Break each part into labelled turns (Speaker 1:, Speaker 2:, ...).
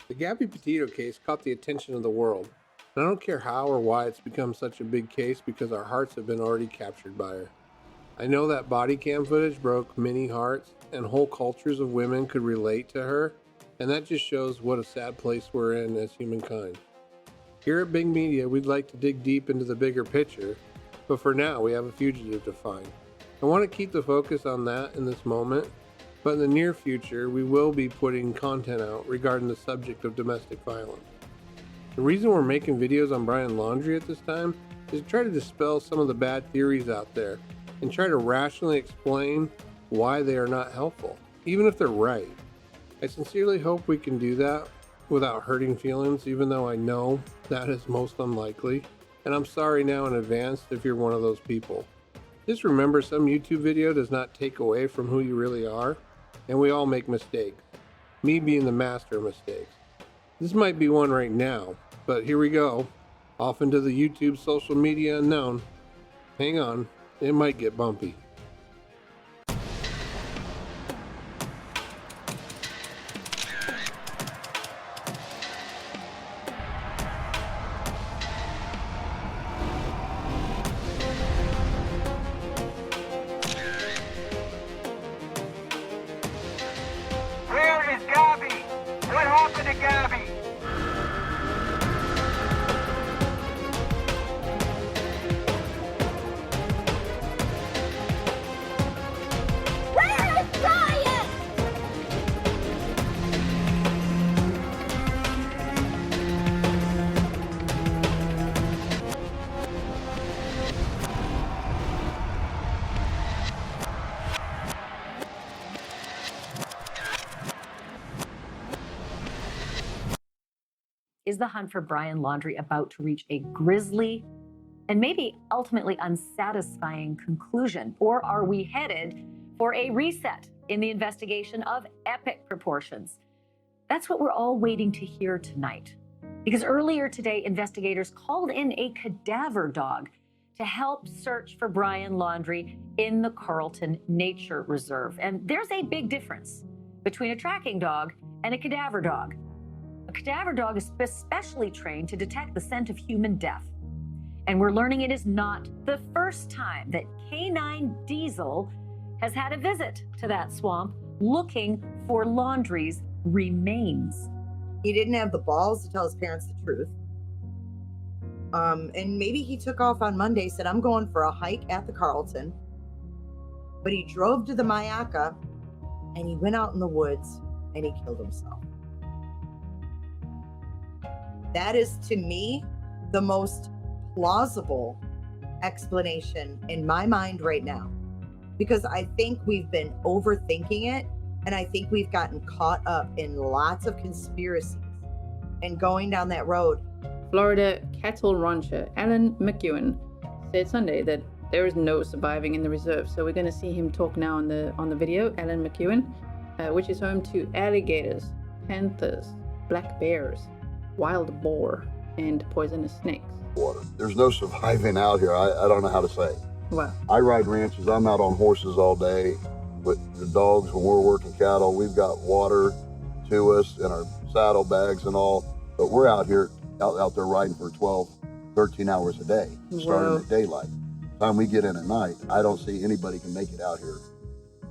Speaker 1: The Gabby Petito case caught the attention of the world, and I don't care how or why it's become such a big case because our hearts have been already captured by her. I know that body cam footage broke many hearts, and whole cultures of women could relate to her, and that just shows what a sad place we're in as humankind. Here at Big Media, we'd like to dig deep into the bigger picture, but for now we have a fugitive to find. I want to keep the focus on that in this moment, but in the near future we will be putting content out regarding the subject of domestic violence. The reason we're making videos on Brian Laundrie at this time is to try to dispel some of the bad theories out there and try to rationally explain why they are not helpful, even if they're right. I sincerely hope we can do that without hurting feelings, even though I know that is most unlikely, and I'm sorry now in advance if you're one of those people. Just remember, some YouTube video does not take away from who you really are, and we all make mistakes, me being the master of mistakes. This might be one right now, but here we go, off into the YouTube social media unknown. Hang on, it might get bumpy.
Speaker 2: Where is Gabby? What happened to Gabby?
Speaker 3: Where is Brian?
Speaker 4: Is the hunt for Brian Laundrie about to reach a grisly and maybe ultimately unsatisfying conclusion? Or are we headed for a reset in the investigation of epic proportions? That's what we're all waiting to hear tonight. Because earlier today, investigators called in a cadaver dog to help search for Brian Laundrie in the Carlton Nature Reserve. And there's a big difference between a tracking dog and a cadaver dog. A cadaver dog is especially trained to detect the scent of human death. And we're learning it is not the first time that Canine Diesel has had a visit to that swamp looking for Laundrie's remains.
Speaker 5: He didn't have the balls to tell his parents the truth. And maybe he took off on Monday, said, I'm going for a hike at the Carlton. But he drove to the Mayaca and he went out in the woods and he killed himself. That is, to me, the most plausible explanation in my mind right now. Because I think we've been overthinking it, and I think we've gotten caught up in lots of conspiracies and going down that road.
Speaker 6: Florida cattle rancher Alan McEwen said Sunday that there is no surviving in the reserve. So we're going to see him talk now on the video. Alan McEwen, which is home to alligators, panthers, black bears, wild boar, and poisonous snakes.
Speaker 7: Water. There's no surviving out here. I don't know how to say.
Speaker 6: Wow.
Speaker 7: I ride ranches. I'm out on horses all day with the dogs when we're working cattle. We've got water to us in our saddle bags and all, but we're out here, out there riding for 12, 13 hours a day, starting at daylight. By the time we get in at night, I don't see anybody can make it out here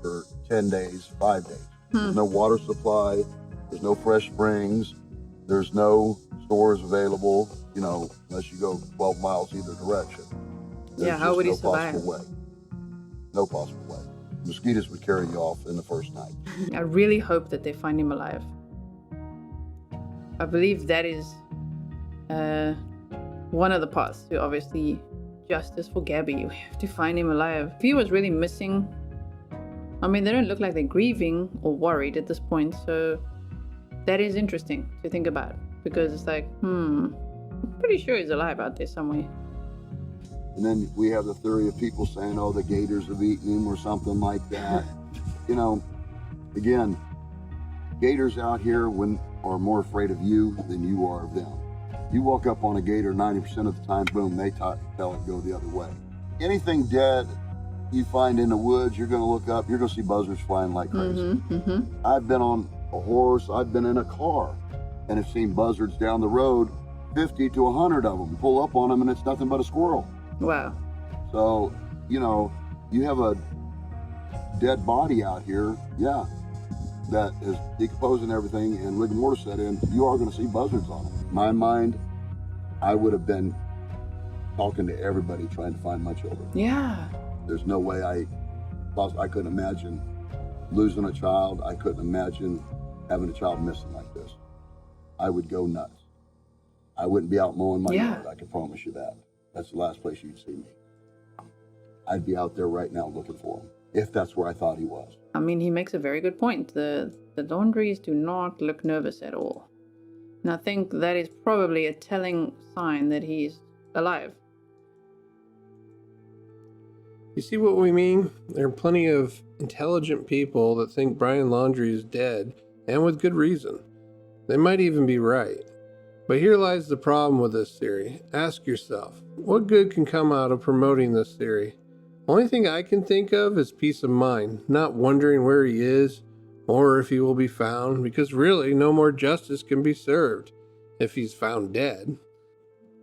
Speaker 7: for 10 days, 5 days. There's no water supply. There's no fresh springs. There's no stores available, unless you go 12 miles either direction. There's
Speaker 6: how would he
Speaker 7: no
Speaker 6: survive?
Speaker 7: possible way. No possible way. Mosquitoes would carry you off in the first night.
Speaker 6: I really hope that they find him alive. I believe that is one of the paths to, obviously, justice for Gabby. We have to find him alive. If he was really missing, they don't look like they're grieving or worried at this point, so that is interesting to think about, because it's like, I'm pretty sure he's alive out there somewhere.
Speaker 7: And then we have the theory of people saying, the gators have eaten him or something like that. Again, gators out here are more afraid of you than you are of them. You walk up on a gator 90% of the time, boom, they tell it go the other way. Anything dead you find in the woods, you're going to look up, you're going to see buzzards flying like crazy. I've been on a horse, I've been in a car and have seen buzzards down the road, 50 to 100 of them, pull up on them, and it's nothing but a squirrel.
Speaker 6: Wow.
Speaker 7: So, you know, you have a dead body out here, yeah, that is decomposing everything, and rigor mortis set in, you are going to see buzzards on them. In my mind, I would have been talking to everybody trying to find my children.
Speaker 6: Yeah.
Speaker 7: There's no way I couldn't imagine losing a child. I couldn't imagine having a child missing like this. I would go nuts. I wouldn't be out mowing my yard, I can promise you that. That's the last place you'd see me. I'd be out there right now looking for him, if that's where I thought he was.
Speaker 6: I mean, he makes a very good point. The Laundries do not look nervous at all. And I think that is probably a telling sign that he's alive.
Speaker 1: You see what we mean? There are plenty of intelligent people that think Brian Laundrie is dead, and with good reason. They might even be right. But here lies the problem with this theory. Ask yourself, what good can come out of promoting this theory? Only thing I can think of is peace of mind, not wondering where he is or if he will be found, because really no more justice can be served if he's found dead.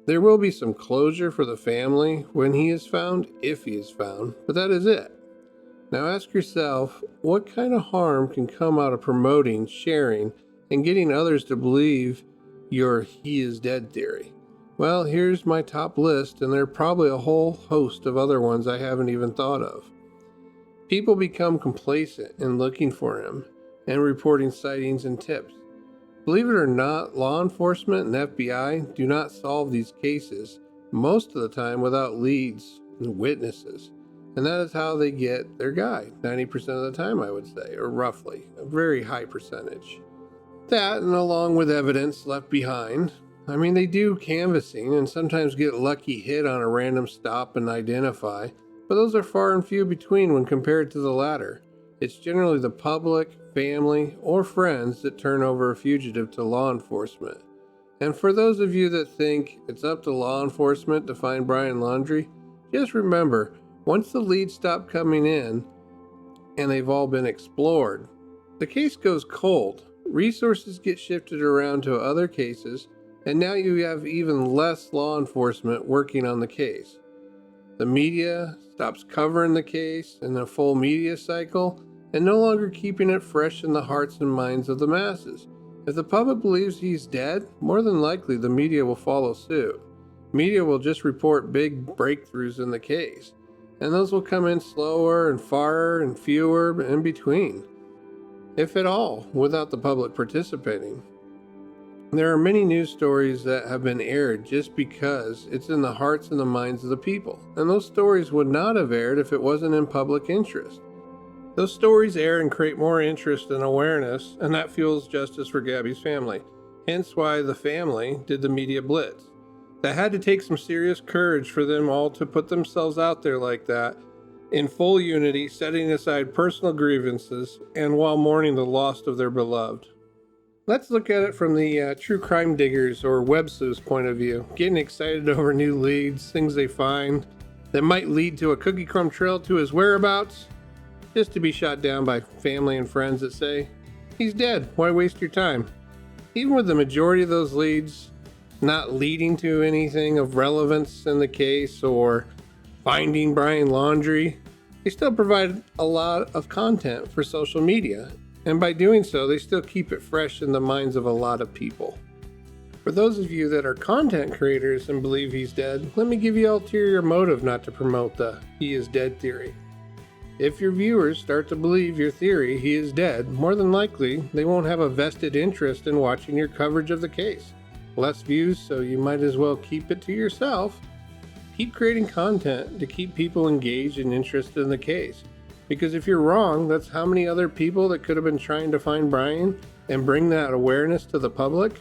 Speaker 1: There will be some closure for the family when he is found, if he is found, but that is it. Now ask yourself, what kind of harm can come out of promoting, sharing, and getting others to believe your he is dead theory? Well, here's my top list, and there are probably a whole host of other ones I haven't even thought of. People become complacent in looking for him and reporting sightings and tips. Believe it or not, law enforcement and FBI do not solve these cases most of the time without leads and witnesses. And that is how they get their guy, 90% of the time, I would say, or roughly, a very high percentage. That, and along with evidence left behind, I mean, they do canvassing and sometimes get lucky hit on a random stop and identify, but those are far and few between when compared to the latter. It's generally the public, family, or friends that turn over a fugitive to law enforcement. And for those of you that think it's up to law enforcement to find Brian Laundrie, just remember, once the leads stop coming in and they've all been explored, the case goes cold. Resources get shifted around to other cases, and now you have even less law enforcement working on the case. The media stops covering the case in a full media cycle and no longer keeping it fresh in the hearts and minds of the masses. If the public believes he's dead, more than likely the media will follow suit. Media will just report big breakthroughs in the case, and those will come in slower and farther and fewer in between, if at all, without the public participating. There are many news stories that have been aired just because it's in the hearts and the minds of the people, and those stories would not have aired if it wasn't in public interest. Those stories air and create more interest and awareness, and that fuels justice for Gabby's family, hence why the family did the media blitz. That had to take some serious courage for them all to put themselves out there like that, in full unity, setting aside personal grievances, and while mourning the loss of their beloved. Let's look at it from the true crime diggers or Websleuths point of view, getting excited over new leads, things they find that might lead to a cookie crumb trail to his whereabouts, just to be shot down by family and friends that say, he's dead, why waste your time? Even with the majority of those leads not leading to anything of relevance in the case or finding Brian Laundrie, they still provide a lot of content for social media. And by doing so, they still keep it fresh in the minds of a lot of people. For those of you that are content creators and believe he's dead, let me give you an ulterior motive not to promote the he is dead theory. If your viewers start to believe your theory he is dead, more than likely they won't have a vested interest in watching your coverage of the case. Less views, so you might as well keep it to yourself. Keep creating content to keep people engaged and interested in the case. Because if you're wrong, that's how many other people that could have been trying to find Brian and bring that awareness to the public.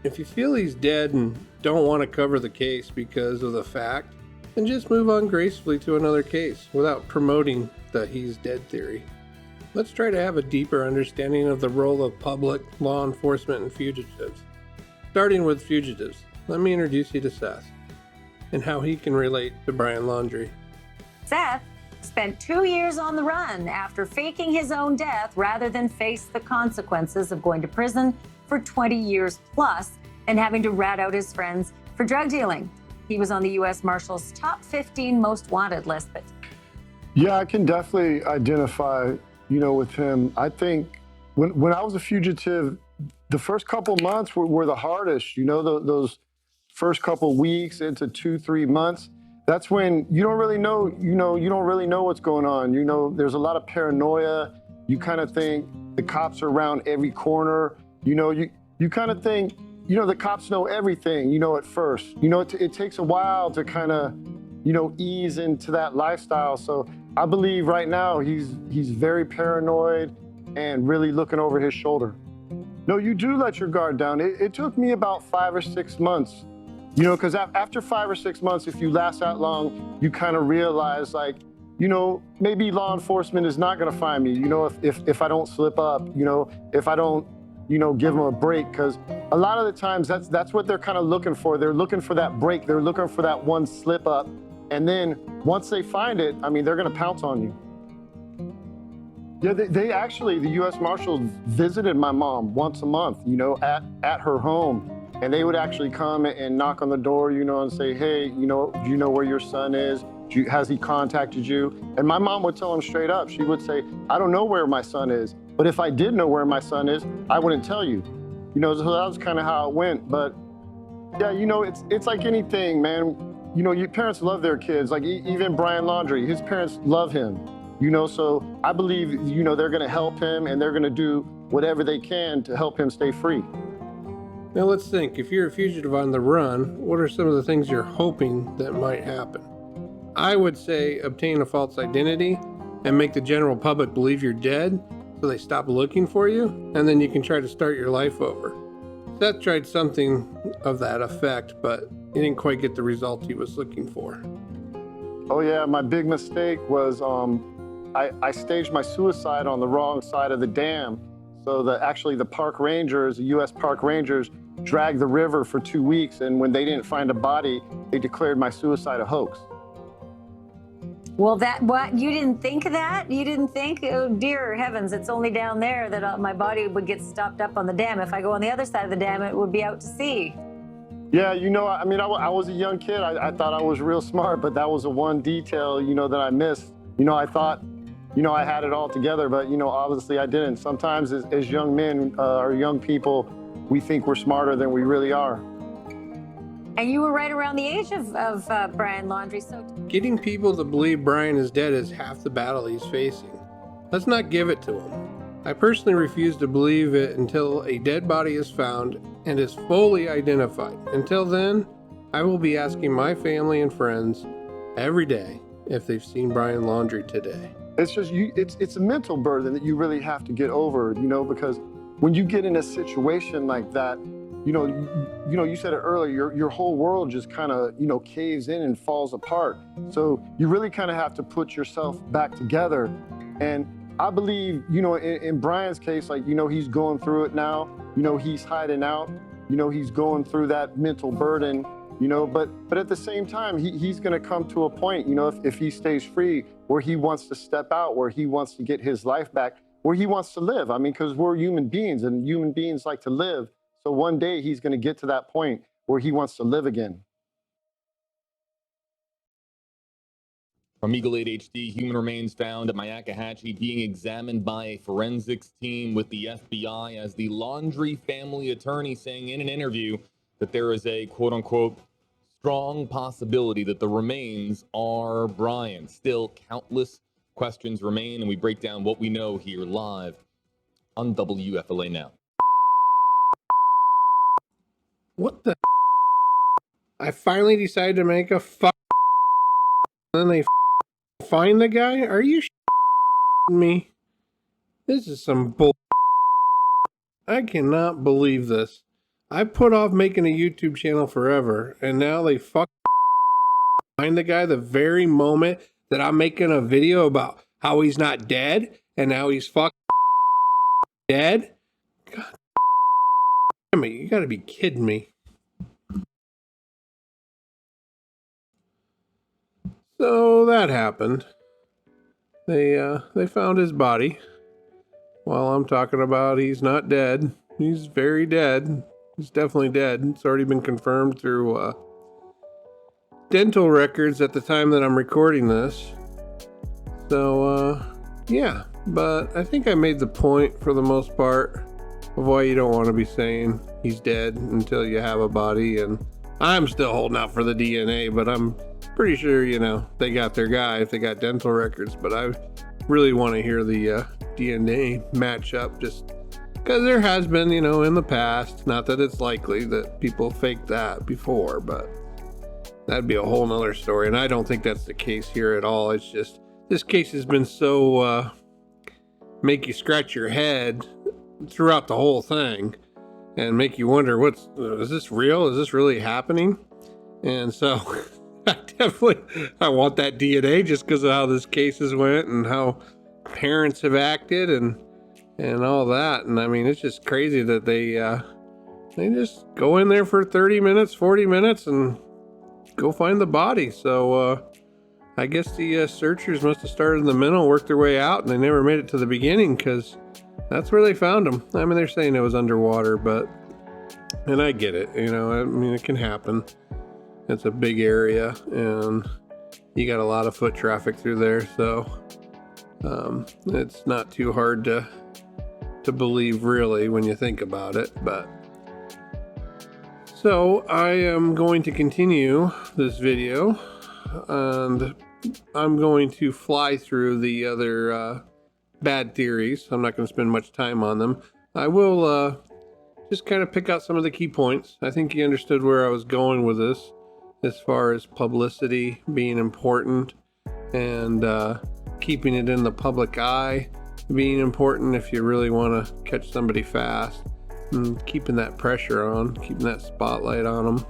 Speaker 1: If you feel he's dead and don't want to cover the case because of the fact, then just move on gracefully to another case without promoting the he's dead theory. Let's try to have a deeper understanding of the role of public, law enforcement, and fugitives. Starting with fugitives, let me introduce you to Seth and how he can relate to Brian Laundrie.
Speaker 4: Seth spent 2 years on the run after faking his own death rather than face the consequences of going to prison for 20 years plus and having to rat out his friends for drug dealing. He was on the U.S. Marshals top 15 most wanted list. But
Speaker 3: yeah, I can definitely identify, with him. I think when I was a fugitive, the first couple months were the hardest, those first couple weeks into 2-3 months. That's when you don't really know, you don't really know what's going on. There's a lot of paranoia. You kind of think the cops are around every corner. You kind of think, the cops know everything, at first. It takes a while to kind of, ease into that lifestyle. So I believe right now he's very paranoid and really looking over his shoulder. No, you do let your guard down. It took me about 5 or 6 months, because after 5 or 6 months, if you last that long, you kind of realize maybe law enforcement is not going to find me, if I don't slip up, if I don't, give them a break, because a lot of the times that's what they're kind of looking for. They're looking for that break. They're looking for that one slip up. And then once they find it, they're going to pounce on you. Yeah, they actually, the U.S. Marshals visited my mom once a month, at her home. And they would actually come and knock on the door, and say, hey, do you know where your son is? Has he contacted you? And my mom would tell them straight up. She would say, I don't know where my son is. But if I did know where my son is, I wouldn't tell you. So that was kind of how it went. But yeah, it's like anything, man. Your parents love their kids. Like even Brian Laundrie, his parents love him. So I believe, they're going to help him and they're going to do whatever they can to help him stay free.
Speaker 1: Now let's think, if you're a fugitive on the run, what are some of the things you're hoping that might happen? I would say obtain a false identity and make the general public believe you're dead so they stop looking for you, and then you can try to start your life over. Seth tried something of that effect, but he didn't quite get the result he was looking for.
Speaker 3: Oh yeah, my big mistake was I staged my suicide on the wrong side of the dam. So the park rangers, the U.S. park rangers, dragged the river for 2 weeks, and when they didn't find a body, they declared my suicide a hoax.
Speaker 4: well, what, you didn't think of that? You didn't think, oh dear heavens, it's only down there that my body would get stopped up on the dam. If I go on the other side of the dam, it would be out to sea.
Speaker 3: Yeah, I was a young kid. I thought I was real smart, but that was the one detail, that I missed. I thought, I had it all together, but, obviously I didn't. Sometimes as young men or young people, we think we're smarter than we really are.
Speaker 4: And you were right around the age of Brian Laundrie, so...
Speaker 1: Getting people to believe Brian is dead is half the battle he's facing. Let's not give it to him. I personally refuse to believe it until a dead body is found and is fully identified. Until then, I will be asking my family and friends every day if they've seen Brian Laundrie today.
Speaker 3: It's just it's a mental burden that you really have to get over, because when you get in a situation like that, you said it earlier, your whole world just kind of, caves in and falls apart. So you really kind of have to put yourself back together. And I believe, in Brian's case, he's going through it now, he's hiding out, he's going through that mental burden, but at the same time, he's going to come to a point, if he stays free, where he wants to step out, where he wants to get his life back, where he wants to live. Because we're human beings and human beings like to live. So one day he's going to get to that point where he wants to live again.
Speaker 8: From Eagle 8 HD, human remains found at Myakkahatchee being examined by a forensics team with the FBI, as the Laundrie family attorney saying in an interview that there is a quote-unquote strong possibility that the remains are Brian. Still, countless questions remain, and we break down what we know here live on WflA Now.
Speaker 1: What the? I finally decided to make a then they find the guy? Are you me? This is some bull. I cannot believe this. I put off making a YouTube channel forever, and now they find the guy the very moment that I'm making a video about how he's not dead, and now he's dead? God damn it, you gotta be kidding me. So that happened. they found his body. While I'm talking about he's not dead. He's very dead. He's definitely dead. It's already been confirmed through dental records at the time that I'm recording this. So, yeah. But I think I made the point for the most part of why you don't want to be saying he's dead until you have a body. And I'm still holding out for the DNA, but I'm pretty sure, they got their guy if they got dental records. But I really want to hear the DNA matchup, just because there has been, in the past, not that it's likely that people faked that before, but that'd be a whole nother story. And I don't think that's the case here at all. It's just, this case has been so make you scratch your head throughout the whole thing and make you wonder, is this real? Is this really happening? And so I want that DNA just because of how this case has went and how parents have acted and all that. And I mean, it's just crazy that they just go in there for 30 minutes, 40 minutes and go find the body. So I guess the searchers must have started in the middle, worked their way out, and they never made it to the beginning because that's where they found him. I mean, they're saying it was underwater, and I get it, I mean, it can happen. It's a big area and you got a lot of foot traffic through there. So it's not too hard to believe really when you think about it. But so I am going to continue this video and I'm going to fly through the other bad theories. I'm not going to spend much time on them. I will just kind of pick out some of the key points. I think you understood where I was going with this as far as publicity being important and keeping it in the public eye being important if you really want to catch somebody fast, and keeping that pressure on, keeping that spotlight on them.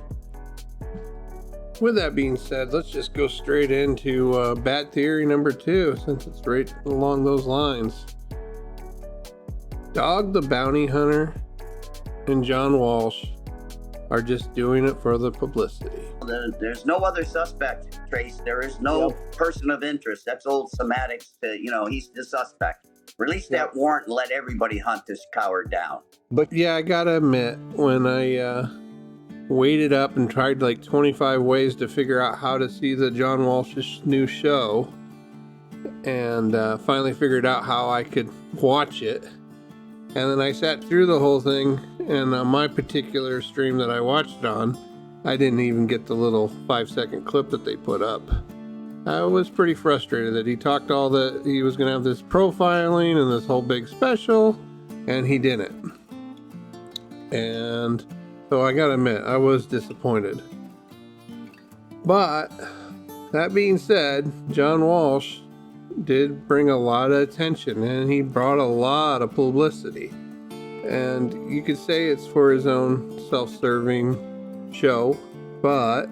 Speaker 1: With that being said, let's just go straight into bad theory number 2, since it's right along those lines. Dog the Bounty Hunter and John Walsh are just doing it for the publicity.
Speaker 9: There's no other suspect, Trace. There is no person of interest. That's old semantics. He's the suspect. Release that warrant and let everybody hunt this coward down.
Speaker 1: But yeah, I gotta admit, when I waited up and tried like 25 ways to figure out how to see the John Walsh's new show, and finally figured out how I could watch it, and then I sat through the whole thing, and on my particular stream that I watched it on, I didn't even get the little 5-second clip that they put up. I was pretty frustrated that he talked all that he was going to have this profiling and this whole big special, and he didn't. And so I gotta admit, I was disappointed. But that being said, John Walsh did bring a lot of attention and he brought a lot of publicity. And you could say it's for his own self-serving show, but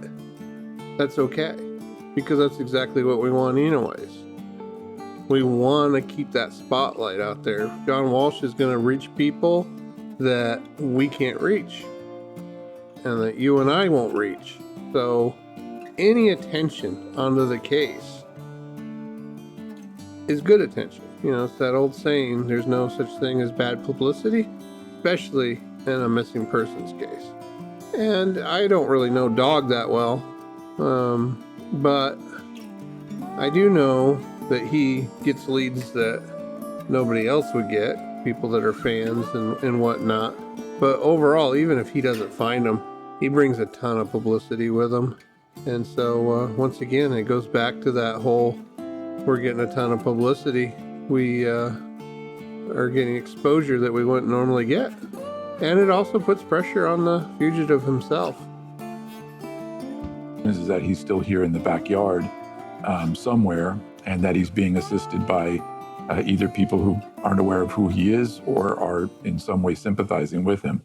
Speaker 1: that's okay, because that's exactly what we want anyways. We want to keep that spotlight out there. John Walsh is going to reach people that we can't reach and that you and I won't reach. So any attention onto the case is good attention. It's that old saying, there's no such thing as bad publicity, especially in a missing persons case. And I don't really know Dog that well, but I do know that he gets leads that nobody else would get, people that are fans and whatnot. But overall, even if he doesn't find them, he brings a ton of publicity with him. And so once again, it goes back to that whole, we're getting a ton of publicity. We are getting exposure that we wouldn't normally get. And it also puts pressure on the fugitive himself.
Speaker 10: Is that he's still here in the backyard somewhere, and that he's being assisted by either people who aren't aware of who he is or are in some way sympathizing with him.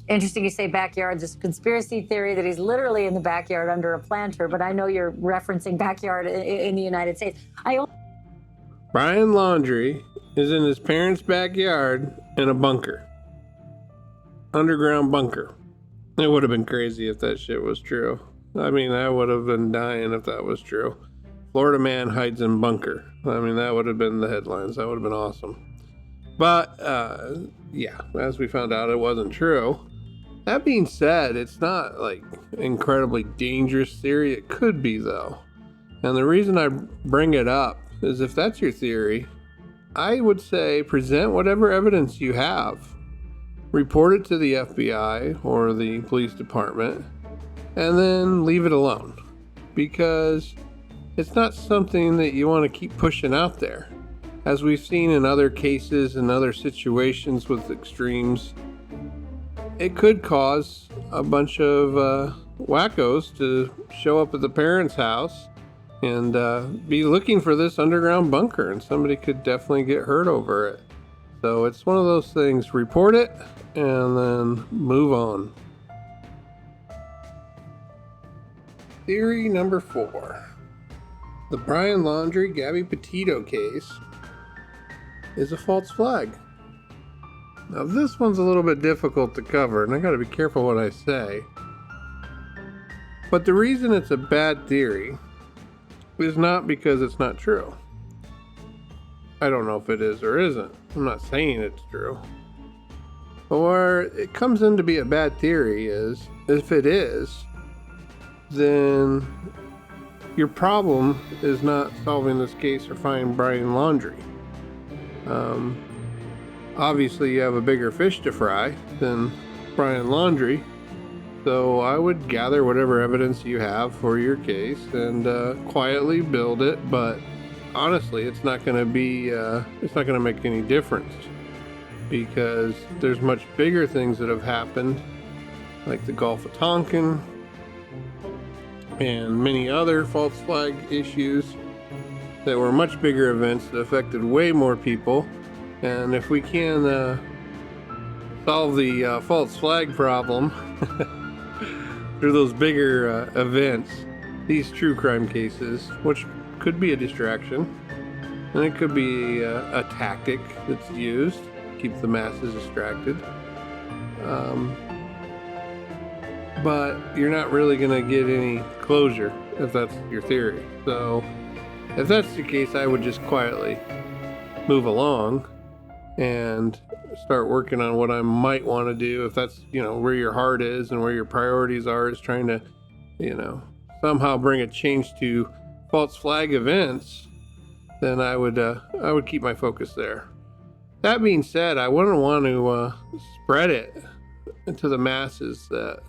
Speaker 4: Interesting you say backyard. There's a conspiracy theory that he's literally in the backyard under a planter, but I know you're referencing backyard in the United States.
Speaker 1: Brian Laundrie is in his parents' backyard in a bunker. Underground bunker. It would have been crazy if that shit was true. I mean, I would have been dying if that was true. Florida man hides in bunker. I mean, that would have been the headlines. That would have been awesome. But, yeah, as we found out, it wasn't true. That being said, it's not like incredibly dangerous theory. It could be, though. And the reason I bring it up is if that's your theory, I would say present whatever evidence you have. Report it to the FBI or the police department, and then leave it alone. Because it's not something that you want to keep pushing out there. As we've seen in other cases and other situations with extremes, it could cause a bunch of wackos to show up at the parents' house and be looking for this underground bunker, and somebody could definitely get hurt over it. So it's one of those things, report it and then move on. Theory number 4. The Brian Laundrie Gabby Petito case is a false flag. Now this one's a little bit difficult to cover, and I gotta be careful what I say. But the reason it's a bad theory is not because it's not true. I don't know if it is or isn't. I'm not saying it's true. But where it comes in to be a bad theory is, if it is, then your problem is not solving this case or finding Brian Laundrie. Obviously you have a bigger fish to fry than Brian Laundrie, so I would gather whatever evidence you have for your case and quietly build it, but honestly it's not going to make any difference, because there's much bigger things that have happened, like the Gulf of Tonkin and many other false flag issues that were much bigger events that affected way more people. And if we can solve the false flag problem through those bigger events, these true crime cases, which could be a distraction, and it could be a tactic that's used to keep the masses distracted. But you're not really going to get any closure if that's your theory. So if that's the case, I would just quietly move along and start working on what I might want to do. If that's, where your heart is and where your priorities are, is trying to, somehow bring a change to false flag events, then I would keep my focus there. That being said, I wouldn't want to spread it into the masses that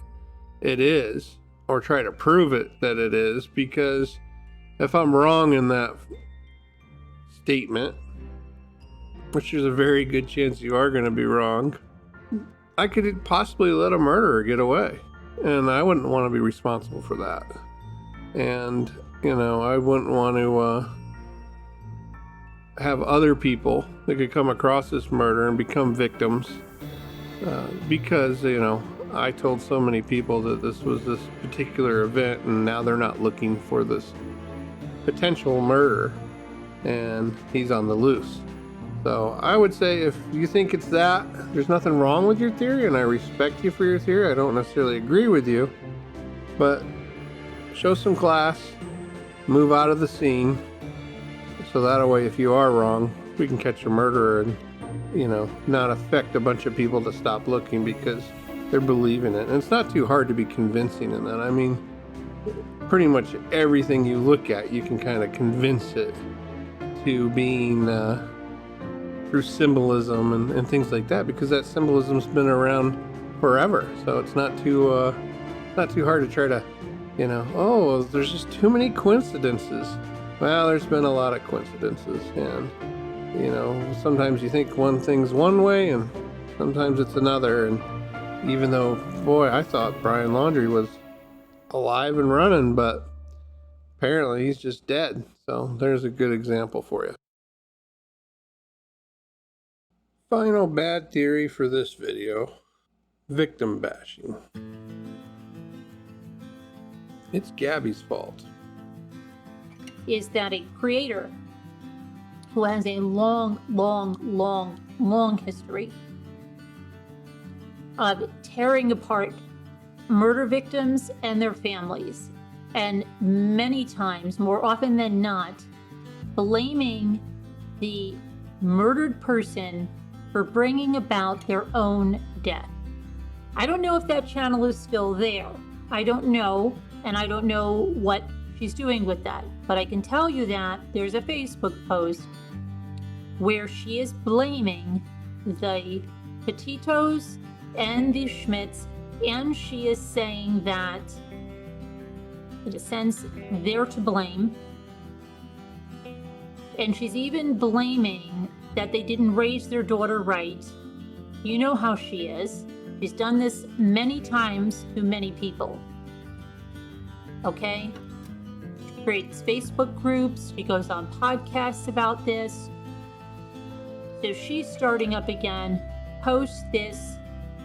Speaker 1: it is, or try to prove it that it is, because if I'm wrong in that statement, which there's a very good chance you are going to be wrong, I could possibly let a murderer get away, and I wouldn't want to be responsible for that. And I wouldn't want to have other people that could come across this murder and become victims because I told so many people that this was this particular event, and now they're not looking for this potential murderer, and he's on the loose. So I would say, if you think it's that, there's nothing wrong with your theory, and I respect you for your theory. I don't necessarily agree with you, but show some class, move out of the scene, so that way, if you are wrong, we can catch a murderer and, not affect a bunch of people to stop looking because they're believing it. And it's not too hard to be convincing in that. I mean, pretty much everything you look at, you can kind of convince it to being through symbolism and things like that, because that symbolism's been around forever. So it's not too hard to try to, there's just too many coincidences. Well, there's been a lot of coincidences, and sometimes you think one thing's one way and sometimes it's another. And even though, boy, I thought Brian Laundrie was alive and running, but apparently he's just dead. So there's a good example for you. Final bad theory for this video: victim bashing. It's Gabby's fault.
Speaker 11: Is that a creator who has a long history of tearing apart murder victims and their families and many times, more often than not, blaming the murdered person for bringing about their own death. I don't know if that channel is still there. I don't know, and I don't know what she's doing with that. But I can tell you that there's a Facebook post where she is blaming the Petitos and the Schmidts, and she is saying that, in a sense, they're to blame. And she's even blaming that they didn't raise their daughter right. You know how she is. She's done this many times to many people. Okay? She creates Facebook groups. She goes on podcasts about this. So she's starting up again, posts this.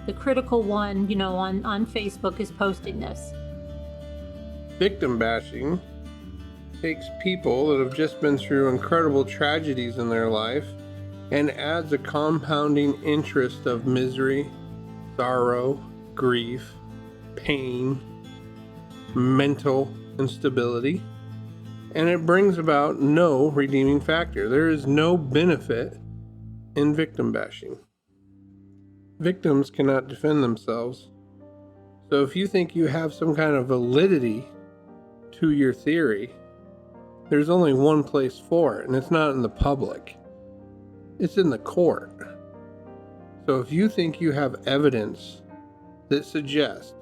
Speaker 11: The critical one, you know, on Facebook is posting this.
Speaker 1: Victim bashing takes people that have just been through incredible tragedies in their life and adds a compounding interest of misery, sorrow, grief, pain, mental instability, and it brings about no redeeming factor. There is no benefit in victim bashing. Victims cannot defend themselves. So if you think you have some kind of validity to your theory, there's only one place for it, and it's not in the public. It's in the court. So if you think you have evidence that suggests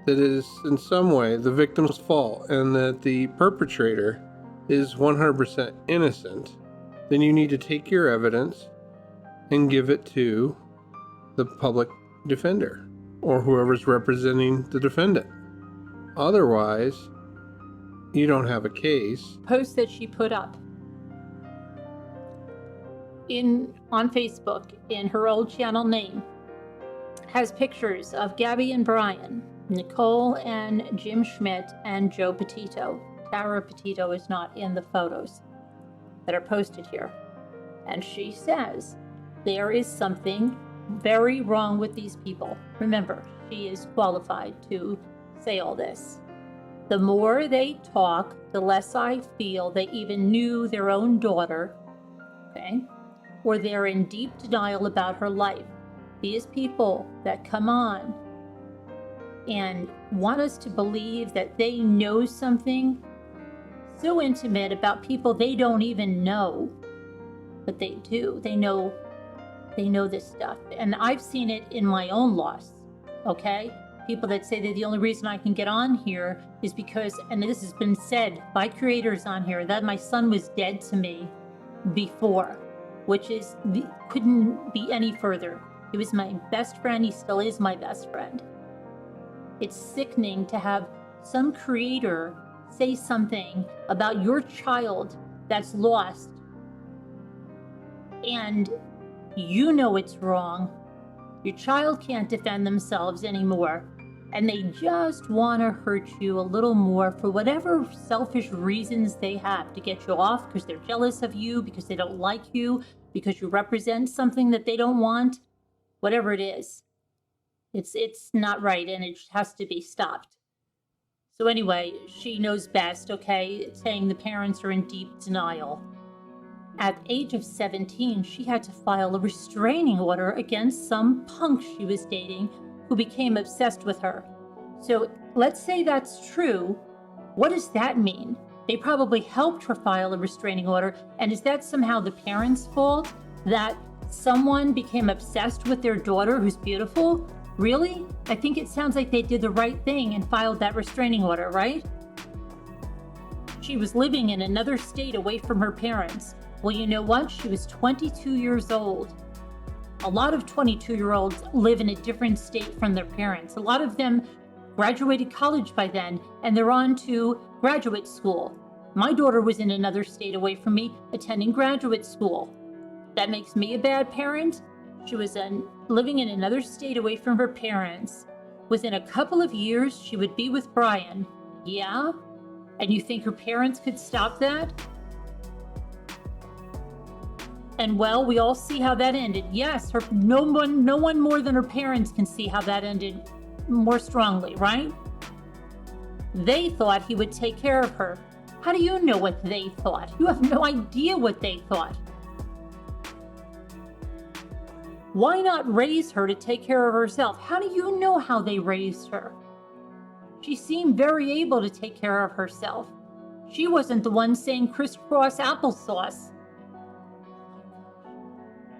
Speaker 1: that it is in some way the victim's fault and that the perpetrator is 100% innocent, then you need to take your evidence and give it to the public defender or whoever's representing the defendant. Otherwise, you don't have a case.
Speaker 11: Post that she put up on Facebook in her old channel name has pictures of Gabby and Brian, Nicole and Jim Schmidt, and Joe Petito. Tara Petito is not in the photos that are posted here. And she says there is something very wrong with these people. Remember, she is qualified to say all this. The more they talk, the less I feel they even knew their own daughter, okay? Or they're in deep denial about her life. These people that come on and want us to believe that they know something so intimate about people they don't even know, but they do. They know this stuff. And I've seen it in my own loss, okay? People that say that the only reason I can get on here is because, and this has been said by creators on here, that my son was dead to me before, which is, couldn't be any further. He was my best friend. He still is my best friend. It's sickening to have some creator say something about your child that's lost, and you know it's wrong. Your child can't defend themselves anymore, and they just want to hurt you a little more for whatever selfish reasons they have to get you off, because they're jealous of you, because they don't like you, because you represent something that they don't want. Whatever it is, it's not right, and it has to be stopped. So anyway, she knows best, okay, saying the parents are in deep denial. At the age of 17, she had to file a restraining order against some punk she was dating who became obsessed with her. So let's say that's true. What does that mean? They probably helped her file a restraining order, and is that somehow the parents' fault that someone became obsessed with their daughter who's beautiful? Really? I think it sounds like they did the right thing and filed that restraining order, right? She was living in another state away from her parents. Well, you know what? She was 22 years old. A lot of 22-year-olds live in a different state from their parents. A lot of them graduated college by then, and they're on to graduate school. My daughter was in another state away from me, attending graduate school. That makes me a bad parent? She was living in another state away from her parents. Within a couple of years, she would be with Brian. Yeah? And you think her parents could stop that? And well, we all see how that ended. Yes, no one more than her parents can see how that ended more strongly, right? They thought he would take care of her. How do you know what they thought? You have no idea what they thought. Why not raise her to take care of herself? How do you know how they raised her? She seemed very able to take care of herself. She wasn't the one saying crisscross applesauce.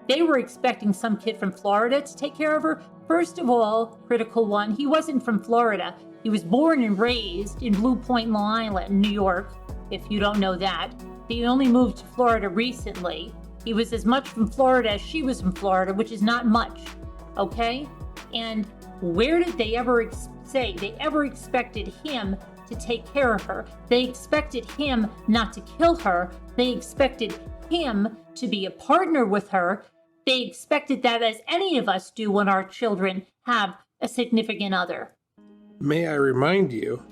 Speaker 11: They were expecting some kid from Florida to take care of her. First of all, critical one, he wasn't from Florida. He was born and raised in Blue Point, Long Island, New York, if you don't know that. He only moved to Florida recently. He was as much from Florida as she was from Florida, which is not much, okay? And where did they ever say they ever expected him to take care of her? They expected him not to kill her. They expected him to be a partner with her. They expected that as any of us do when our children have a significant other.
Speaker 1: May I remind you,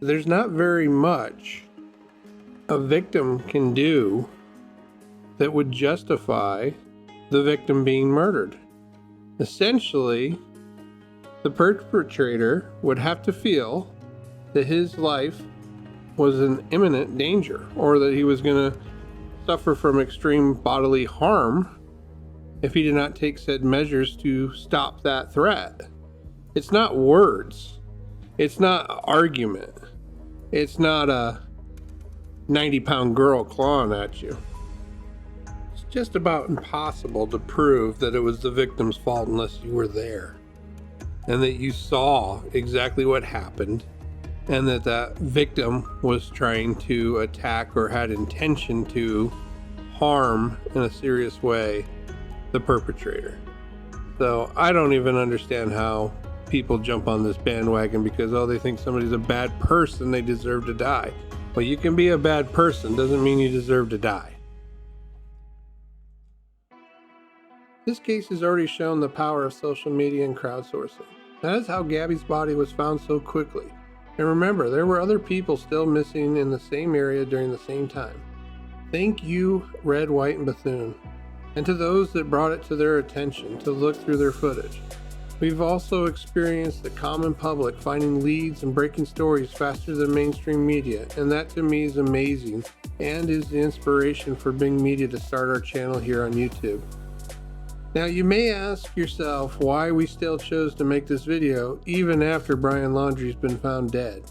Speaker 1: there's not very much a victim can do that would justify the victim being murdered. Essentially, the perpetrator would have to feel that his life was in imminent danger, or that he was going to suffer from extreme bodily harm if he did not take said measures to stop that threat. It's not words. It's not argument. It's not a 90-pound girl clawing at you. It's just about impossible to prove that it was the victim's fault unless you were there and that you saw exactly what happened and that that victim was trying to attack or had intention to harm in a serious way the perpetrator. So I don't even understand how people jump on this bandwagon because, oh, they think somebody's a bad person, they deserve to die. Well, you can be a bad person, doesn't mean you deserve to die. This case has already shown the power of social media and crowdsourcing. That is how Gabby's body was found so quickly. And remember, there were other people still missing in the same area during the same time. Thank you, Red, White, and Bethune, and to those that brought it to their attention to look through their footage. We've also experienced the common public finding leads and breaking stories faster than mainstream media, and that to me is amazing and is the inspiration for Bing Media to start our channel here on YouTube. Now you may ask yourself why we still chose to make this video even after Brian Laundrie's been found dead.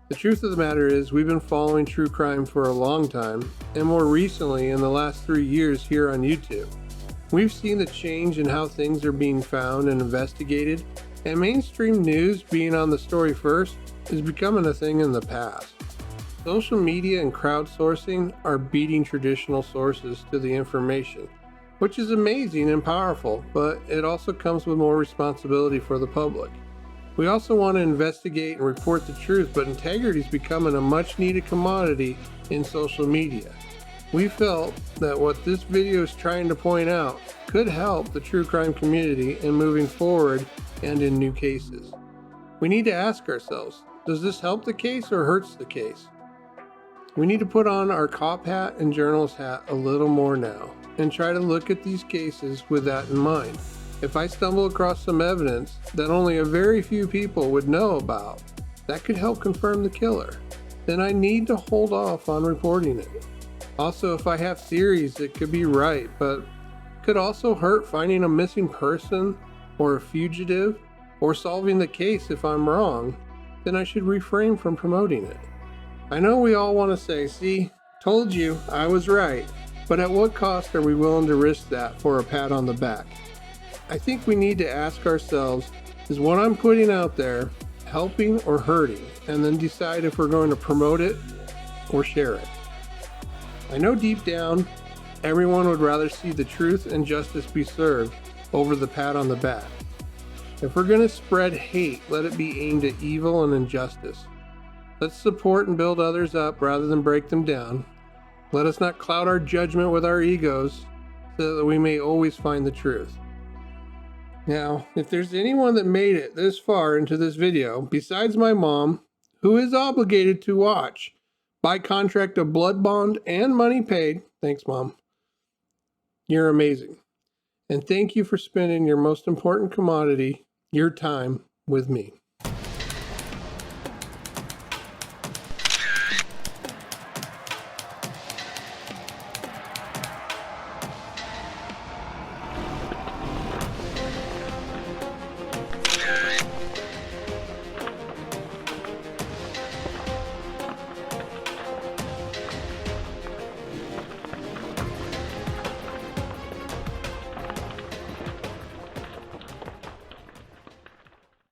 Speaker 1: The truth of the matter is we've been following true crime for a long time, and more recently in the last 3 years here on YouTube. We've seen the change in how things are being found and investigated, and mainstream news being on the story first is becoming a thing in the past. Social media and crowdsourcing are beating traditional sources to the information, which is amazing and powerful, but it also comes with more responsibility for the public. We also want to investigate and report the truth, but integrity is becoming a much needed commodity in social media. We felt that what this video is trying to point out could help the true crime community in moving forward and in new cases. We need to ask ourselves, does this help the case or hurts the case? We need to put on our cop hat and journalist hat a little more now and try to look at these cases with that in mind. If I stumble across some evidence that only a very few people would know about that could help confirm the killer, then I need to hold off on reporting it. Also, if I have theories that could be right, but could also hurt finding a missing person or a fugitive or solving the case if I'm wrong, then I should refrain from promoting it. I know we all want to say, see, told you, I was right, but at what cost are we willing to risk that for a pat on the back? I think we need to ask ourselves, is what I'm putting out there helping or hurting, and then decide if we're going to promote it or share it. I know deep down, everyone would rather see the truth and justice be served over the pat on the back. If we're going to spread hate, let it be aimed at evil and injustice. Let's support and build others up rather than break them down. Let us not cloud our judgment with our egos so that we may always find the truth. Now, if there's anyone that made it this far into this video, besides my mom, who is obligated to watch by contract of blood bond and money paid, thanks Mom, you're amazing. And thank you for spending your most important commodity, your time, with me.